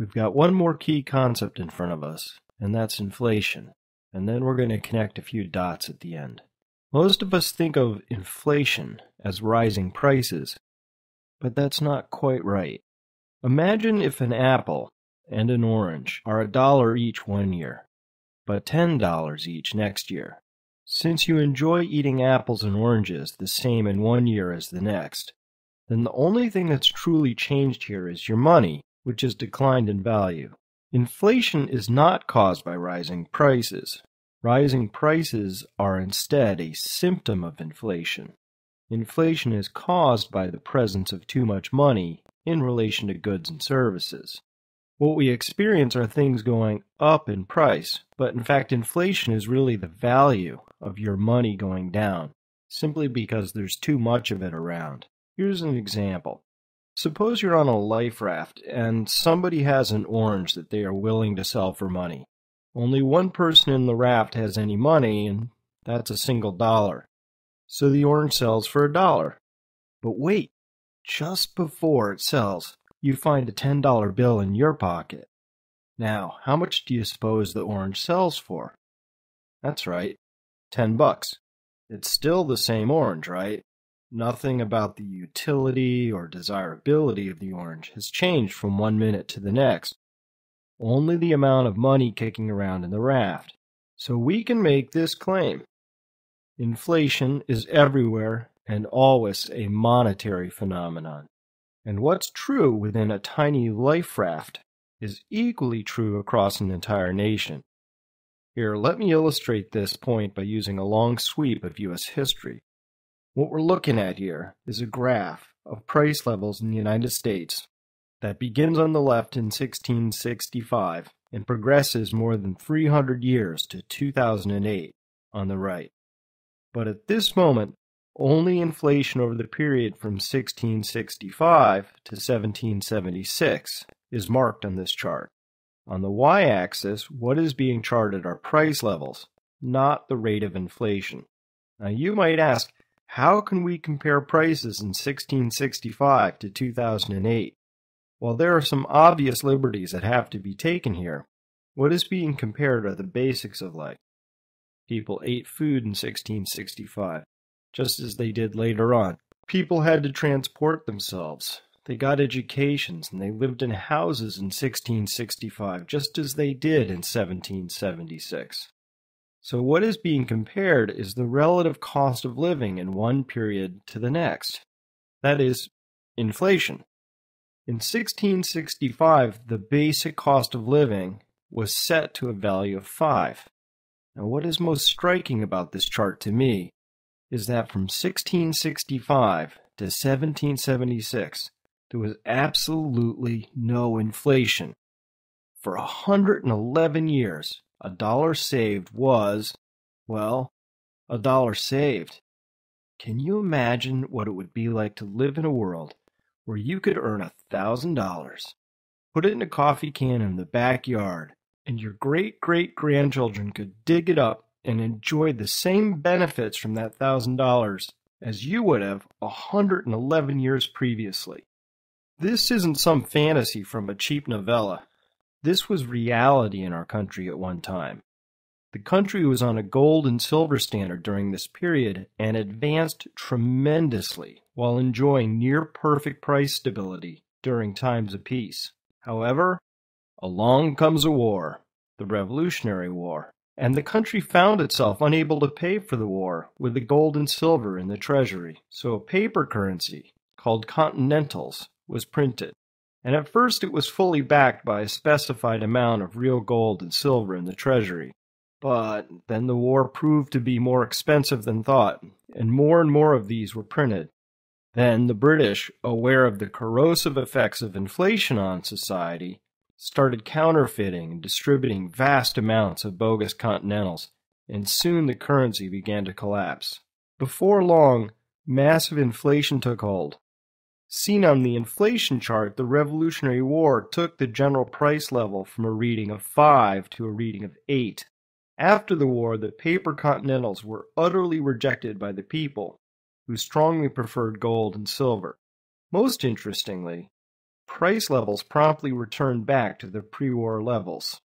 We've got one more key concept in front of us, and that's inflation. And then we're going to connect a few dots at the end. Most of us think of inflation as rising prices, but that's not quite right. Imagine if an apple and an orange are $1 each one year, but $10 each next year. Since you enjoy eating apples and oranges the same in one year as the next, then the only thing that's truly changed here is your money, which has declined in value. Inflation is not caused by rising prices. Rising prices are instead a symptom of inflation. Inflation is caused by the presence of too much money in relation to goods and services. What we experience are things going up in price, but in fact inflation is really the value of your money going down, simply because there's too much of it around. Here's an example. Suppose you're on a life raft and somebody has an orange that they are willing to sell for money. Only one person in the raft has any money, and that's a single dollar. So the orange sells for $1. But wait, just before it sells, you find a $10 bill in your pocket. Now, how much do you suppose the orange sells for? That's right, $10. It's still the same orange, right? Nothing about the utility or desirability of the orange has changed from one minute to the next. Only the amount of money kicking around in the raft. So we can make this claim. Inflation is everywhere and always a monetary phenomenon. And what's true within a tiny life raft is equally true across an entire nation. Here, let me illustrate this point by using a long sweep of U.S. history. What we're looking at here is a graph of price levels in the United States that begins on the left in 1665 and progresses more than 300 years to 2008 on the right. But at this moment, only inflation over the period from 1665 to 1776 is marked on this chart. On the y-axis, what is being charted are price levels, not the rate of inflation. Now you might ask, how can we compare prices in 1665 to 2008? Well, there are some obvious liberties that have to be taken here. What is being compared are the basics of life. People ate food in 1665, just as they did later on. People had to transport themselves. They got educations, and they lived in houses in 1665, just as they did in 1776. So what is being compared is the relative cost of living in one period to the next. That is, inflation. In 1665, the basic cost of living was set to a value of 5. Now, what is most striking about this chart to me is that from 1665 to 1776, there was absolutely no inflation. For 111 years, $1 saved was, well, $1 saved. Can you imagine what it would be like to live in a world where you could earn $1,000, put it in a coffee can in the backyard, and your great-great-grandchildren could dig it up and enjoy the same benefits from that $1,000 as you would have 111 years previously? This isn't some fantasy from a cheap novella. This was reality in our country at one time. The country was on a gold and silver standard during this period and advanced tremendously while enjoying near-perfect price stability during times of peace. However, along comes a war, the Revolutionary War, and the country found itself unable to pay for the war with the gold and silver in the treasury. So a paper currency called Continentals was printed. And at first it was fully backed by a specified amount of real gold and silver in the treasury. But then the war proved to be more expensive than thought, and more of these were printed. Then the British, aware of the corrosive effects of inflation on society, started counterfeiting and distributing vast amounts of bogus Continentals, and soon the currency began to collapse. Before long, massive inflation took hold. Seen on the inflation chart, the Revolutionary War took the general price level from a reading of 5 to a reading of 8. After the war, the paper Continentals were utterly rejected by the people, who strongly preferred gold and silver. Most interestingly, price levels promptly returned back to their pre-war levels.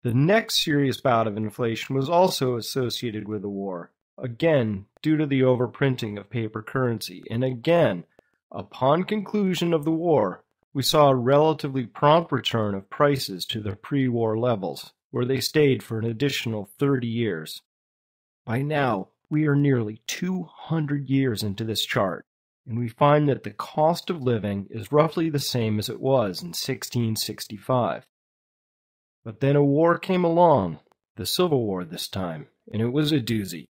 The next serious bout of inflation was also associated with the war, again due to the overprinting of paper currency, and again, upon conclusion of the war, we saw a relatively prompt return of prices to their pre-war levels, where they stayed for an additional 30 years. By now, we are nearly 200 years into this chart, and we find that the cost of living is roughly the same as it was in 1665. But then a war came along, the Civil War this time, and it was a doozy.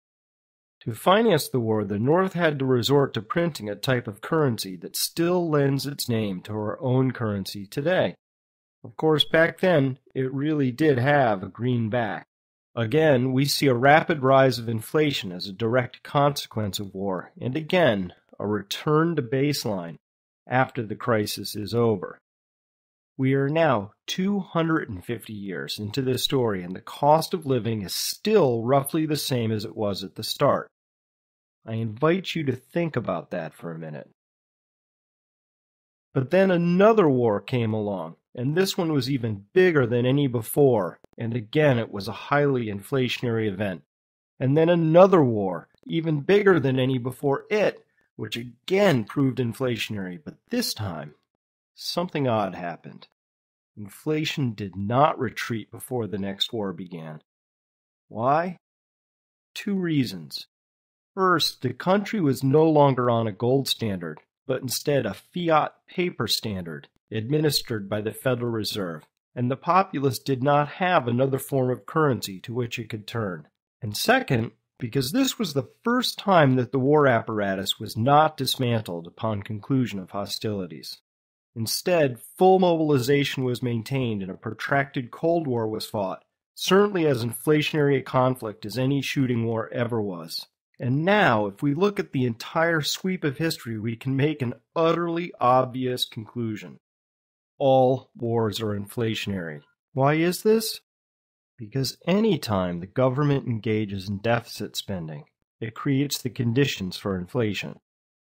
To finance the war, the North had to resort to printing a type of currency that still lends its name to our own currency today. Of course, back then, it really did have a green back. Again, we see a rapid rise of inflation as a direct consequence of war, and again, a return to baseline after the crisis is over. We are now 250 years into this story, and the cost of living is still roughly the same as it was at the start. I invite you to think about that for a minute. But then another war came along, and this one was even bigger than any before, and again it was a highly inflationary event. And then another war, even bigger than any before it, which again proved inflationary, but this time, something odd happened. Inflation did not retreat before the next war began. Why? 2 reasons. First, the country was no longer on a gold standard, but instead a fiat paper standard administered by the Federal Reserve, and the populace did not have another form of currency to which it could turn. And second, because this was the first time that the war apparatus was not dismantled upon conclusion of hostilities. Instead, full mobilization was maintained and a protracted Cold War was fought, certainly as inflationary a conflict as any shooting war ever was. And now, if we look at the entire sweep of history, we can make an utterly obvious conclusion. All wars are inflationary. Why is this? Because any time the government engages in deficit spending, it creates the conditions for inflation.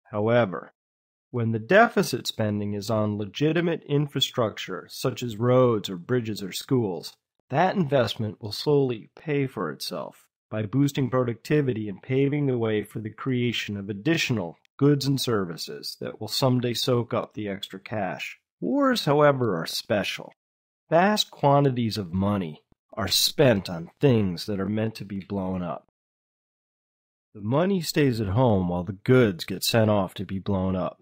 However, when the deficit spending is on legitimate infrastructure, such as roads or bridges or schools, that investment will slowly pay for itself by boosting productivity and paving the way for the creation of additional goods and services that will someday soak up the extra cash. Wars, however, are special. Vast quantities of money are spent on things that are meant to be blown up. The money stays at home while the goods get sent off to be blown up.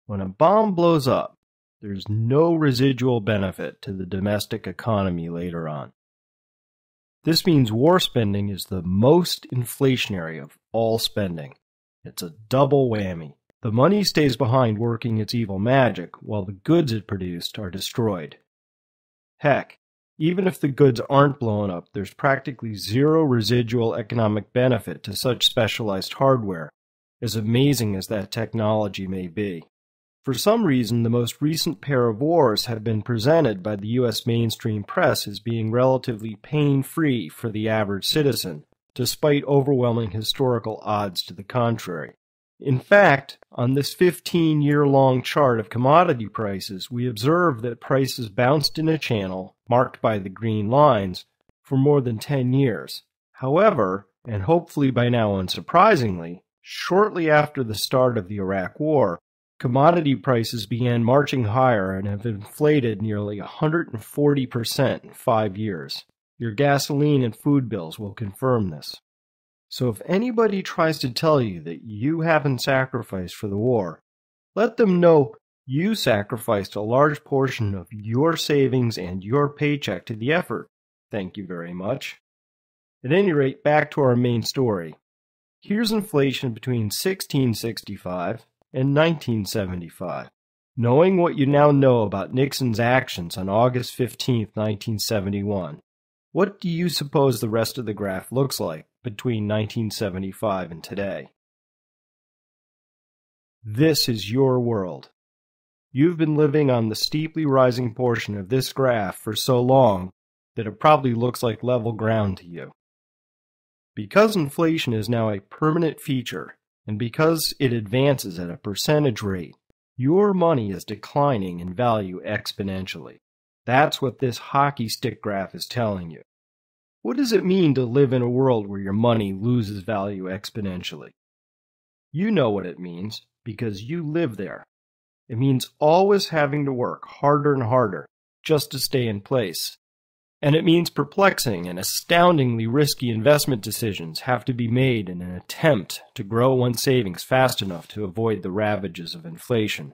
When a bomb blows up, there's no residual benefit to the domestic economy later on. This means war spending is the most inflationary of all spending. It's a double whammy. The money stays behind working its evil magic, while the goods it produced are destroyed. Heck, even if the goods aren't blown up, there's practically zero residual economic benefit to such specialized hardware, as amazing as that technology may be. For some reason, the most recent pair of wars have been presented by the U.S. mainstream press as being relatively pain-free for the average citizen, despite overwhelming historical odds to the contrary. In fact, on this 15-year-long chart of commodity prices, we observe that prices bounced in a channel, marked by the green lines, for more than 10 years. However, and hopefully by now unsurprisingly, shortly after the start of the Iraq War, commodity prices began marching higher and have inflated nearly 140% in 5 years. Your gasoline and food bills will confirm this. So if anybody tries to tell you that you haven't sacrificed for the war, let them know you sacrificed a large portion of your savings and your paycheck to the effort. Thank you very much. At any rate, back to our main story. Here's inflation between 1665 and 1975. Knowing what you now know about Nixon's actions on August 15, 1971, what do you suppose the rest of the graph looks like between 1975 and today? This is your world. You've been living on the steeply rising portion of this graph for so long that it probably looks like level ground to you. Because inflation is now a permanent feature, and because it advances at a percentage rate, Your money is declining in value exponentially. That's what this hockey stick graph is telling you. What does it mean to live in a world where your money loses value exponentially? You know what it means because you live there. It means always having to work harder and harder just to stay in place. And it means perplexing and astoundingly risky investment decisions have to be made in an attempt to grow one's savings fast enough to avoid the ravages of inflation.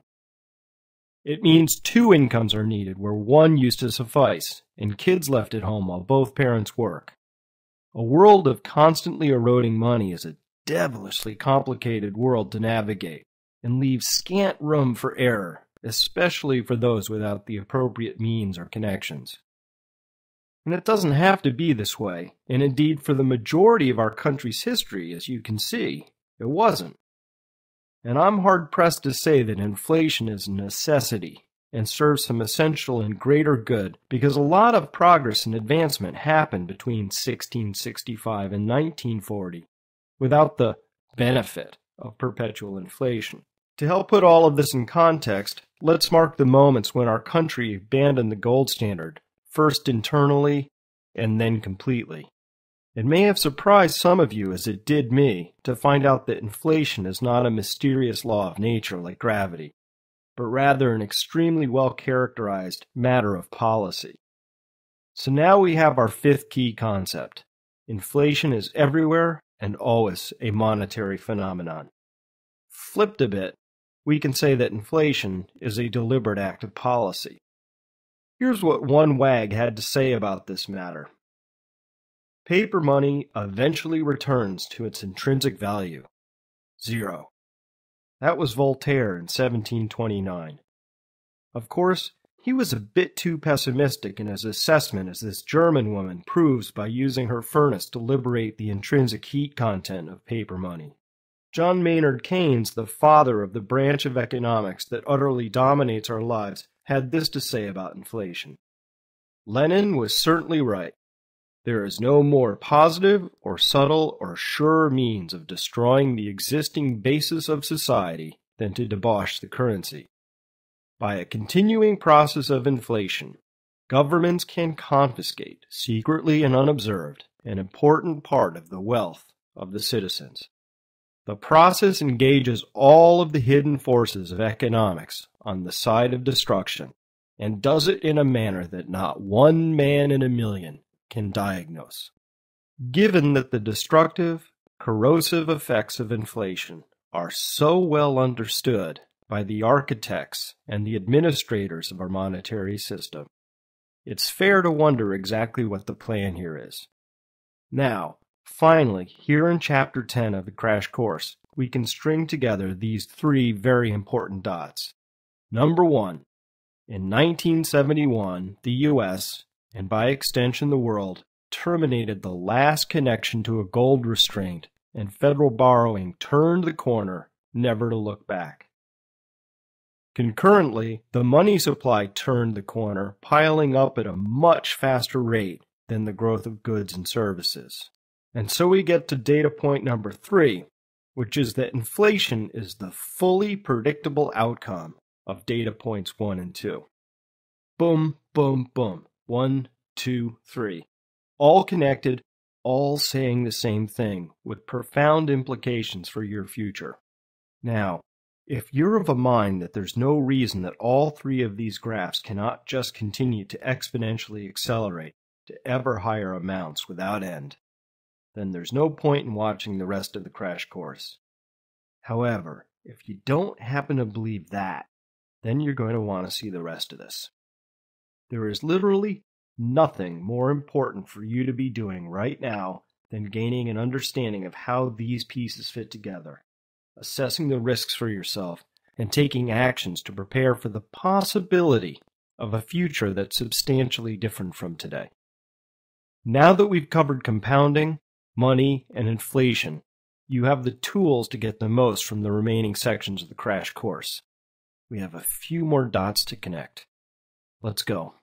It means two incomes are needed where one used to suffice, and kids left at home while both parents work. A world of constantly eroding money is a devilishly complicated world to navigate, and leaves scant room for error, especially for those without the appropriate means or connections. And it doesn't have to be this way, and indeed for the majority of our country's history, as you can see, it wasn't. And I'm hard-pressed to say that inflation is a necessity and serves some essential and greater good because a lot of progress and advancement happened between 1665 and 1940 without the benefit of perpetual inflation. To help put all of this in context, let's mark the moments when our country abandoned the gold standard, first internally and then completely. It may have surprised some of you, as it did me, to find out that inflation is not a mysterious law of nature like gravity, but rather an extremely well-characterized matter of policy. So now we have our fifth key concept. Inflation is everywhere and always a monetary phenomenon. Flipped a bit, we can say that inflation is a deliberate act of policy. Here's what one wag had to say about this matter. Paper money eventually returns to its intrinsic value. 0. That was Voltaire in 1729. Of course, he was a bit too pessimistic in his assessment, as this German woman proves by using her furnace to liberate the intrinsic heat content of paper money. John Maynard Keynes, the father of the branch of economics that utterly dominates our lives, had this to say about inflation. Lenin was certainly right. There is no more positive or subtle or sure means of destroying the existing basis of society than to debauch the currency. By a continuing process of inflation, governments can confiscate, secretly and unobserved, an important part of the wealth of the citizens. The process engages all of the hidden forces of economics on the side of destruction, and does it in a manner that not one man in a million can diagnose. Given that the destructive, corrosive effects of inflation are so well understood by the architects and the administrators of our monetary system, it's fair to wonder exactly what the plan here is. Now, finally, here in Chapter 10 of the crash course, we can string together these three very important dots. Number 1. In 1971, the U.S., and by extension the world, terminated the last connection to a gold restraint, and federal borrowing turned the corner, never to look back. Concurrently, the money supply turned the corner, piling up at a much faster rate than the growth of goods and services. And so we get to data point number 3, which is that inflation is the fully predictable outcome of data points 1 and 2. Boom, boom, boom. 1, 2, 3. All connected, all saying the same thing, with profound implications for your future. Now, if you're of a mind that there's no reason that all three of these graphs cannot just continue to exponentially accelerate to ever higher amounts without end, then there's no point in watching the rest of the crash course. However, if you don't happen to believe that, then you're going to want to see the rest of this. There is literally nothing more important for you to be doing right now than gaining an understanding of how these pieces fit together, assessing the risks for yourself, and taking actions to prepare for the possibility of a future that's substantially different from today. Now that we've covered compounding, money, and inflation, you have the tools to get the most from the remaining sections of the crash course. We have a few more dots to connect. Let's go.